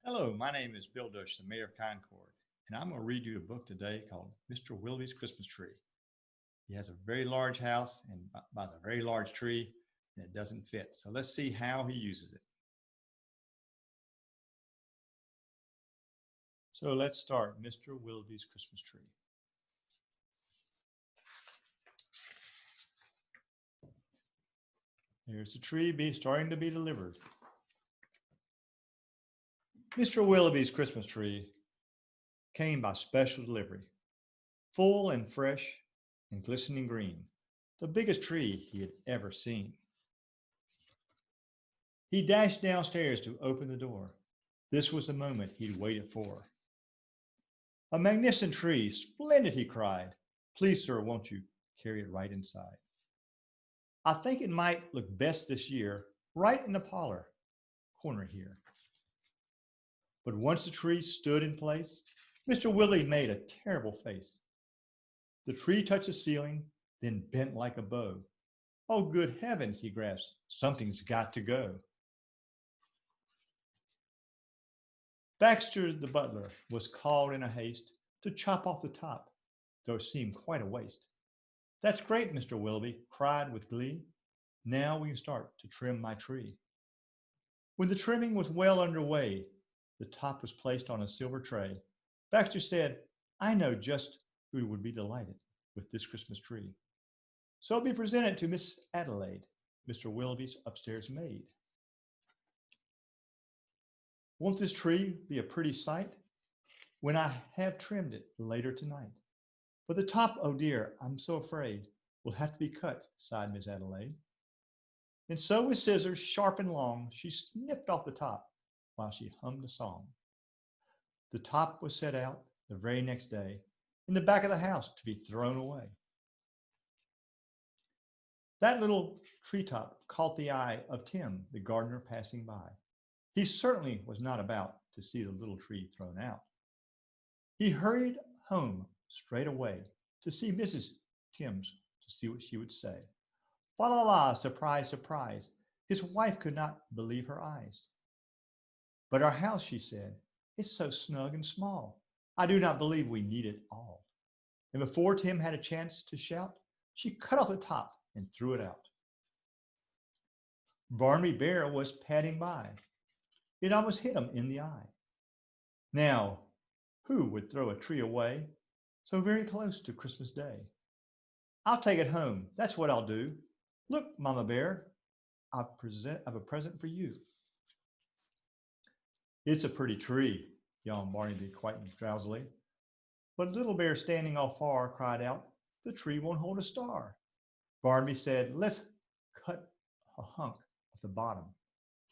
Hello, my name is Bill Dusch, the mayor of Concord, and I'm going to read you a book today called Mr. Willoughby's Christmas Tree. He has a very large house and buys a very large tree, and it doesn't fit. So let's see how he uses it. So let's start Mr. Willoughby's Christmas Tree. Here's the tree starting to be delivered. Mr. Willoughby's Christmas tree came by special delivery, full and fresh and glistening green, the biggest tree he had ever seen. He dashed downstairs to open the door. This was the moment he'd waited for. A magnificent tree, splendid, he cried. Please, sir, won't you carry it right inside? I think it might look best this year, right in the parlor corner here. But once the tree stood in place, Mr. Willie made a terrible face. The tree touched the ceiling, then bent like a bow. Oh, good heavens, he gasped. Something's got to go. Baxter, the butler, was called in a haste to chop off the top, though it seemed quite a waste. That's great, Mr. Willoughby cried with glee. Now we can start to trim my tree. When the trimming was well underway, the top was placed on a silver tray. Baxter said, I know just who would be delighted with this Christmas tree. So it'll be presented to Miss Adelaide, Mr. Willoughby's upstairs maid. Won't this tree be a pretty sight when I have trimmed it later tonight? But the top, oh dear, I'm so afraid, will have to be cut, sighed Miss Adelaide. And so with scissors, sharp and long, she snipped off the top while she hummed a song. The top was set out the very next day in the back of the house to be thrown away. That little treetop caught the eye of Tim, the gardener passing by. He certainly was not about to see the little tree thrown out. He hurried home straight away to see Mrs. Timms to see what she would say. Fa la la, surprise, surprise. His wife could not believe her eyes. But our house, she said, is so snug and small. I do not believe we need it all. And before Tim had a chance to shout, she cut off the top and threw it out. Barnaby Bear was padding by. It almost hit him in the eye. Now, who would throw a tree away so very close to Christmas Day? I'll take it home. That's what I'll do. Look, Mama Bear, I have a present for you. It's a pretty tree, yawned Barnaby quite drowsily. But Little Bear, standing all far, cried out, the tree won't hold a star. Barnaby said, let's cut a hunk of the bottom,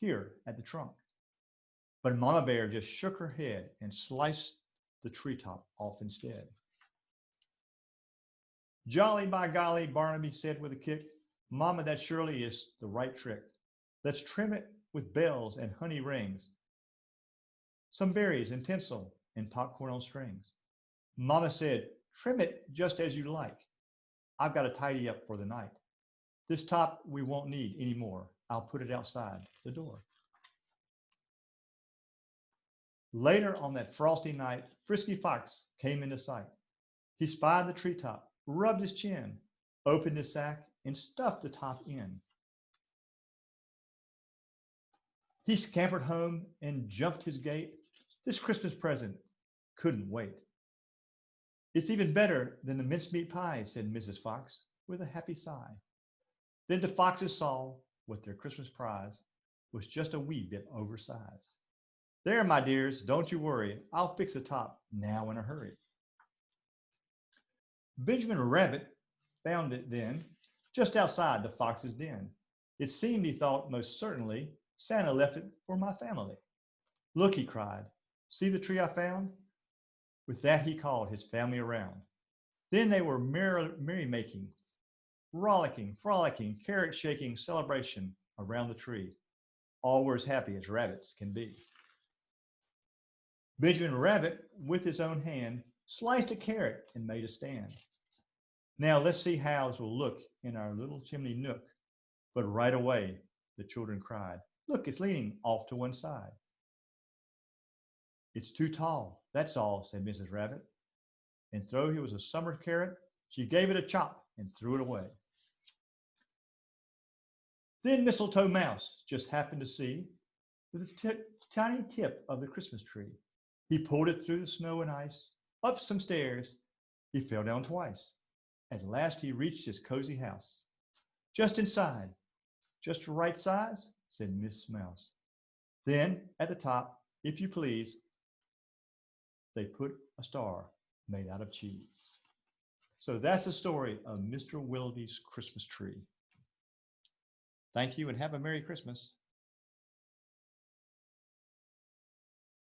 here at the trunk. But Mama Bear just shook her head and sliced the treetop off instead. Jolly by golly, Barnaby said with a kick, Mama, that surely is the right trick. Let's trim it with bells and honey rings, some berries and tinsel and popcorn on strings. Mama said, trim it just as you like. I've got to tidy up for the night. This top we won't need anymore. I'll put it outside the door. Later on that frosty night, Frisky Fox came into sight. He spied the treetop, rubbed his chin, opened his sack, and stuffed the top in. He scampered home and jumped his gate. This Christmas present couldn't wait. It's even better than the mincemeat pie, said Mrs. Fox with a happy sigh. Then the foxes saw what their Christmas prize was just a wee bit oversized. There, my dears, don't you worry. I'll fix the top now in a hurry. Benjamin Rabbit found it then, just outside the fox's den. It seemed, he thought, most certainly Santa left it for my family. Look, he cried, see the tree I found? With that he called his family around. Then they were merrymaking, rollicking, frolicking, carrot-shaking celebration around the tree. All were as happy as rabbits can be. Benjamin Rabbit, with his own hand, sliced a carrot and made a stand. Now let's see how this will look in our little chimney nook. But right away, the children cried, look, it's leaning off to one side. It's too tall, that's all, said Mrs. Rabbit. And though he was a summer carrot, she gave it a chop and threw it away. Then Mistletoe Mouse just happened to see the tiny tip of the Christmas tree. He pulled it through the snow and ice, up some stairs. He fell down twice. At last he reached his cozy house. Just inside, just the right size, said Miss Mouse. Then, at the top, if you please, they put a star made out of cheese. So that's the story of Mr. Willowby's Christmas tree. Thank you and have a Merry Christmas.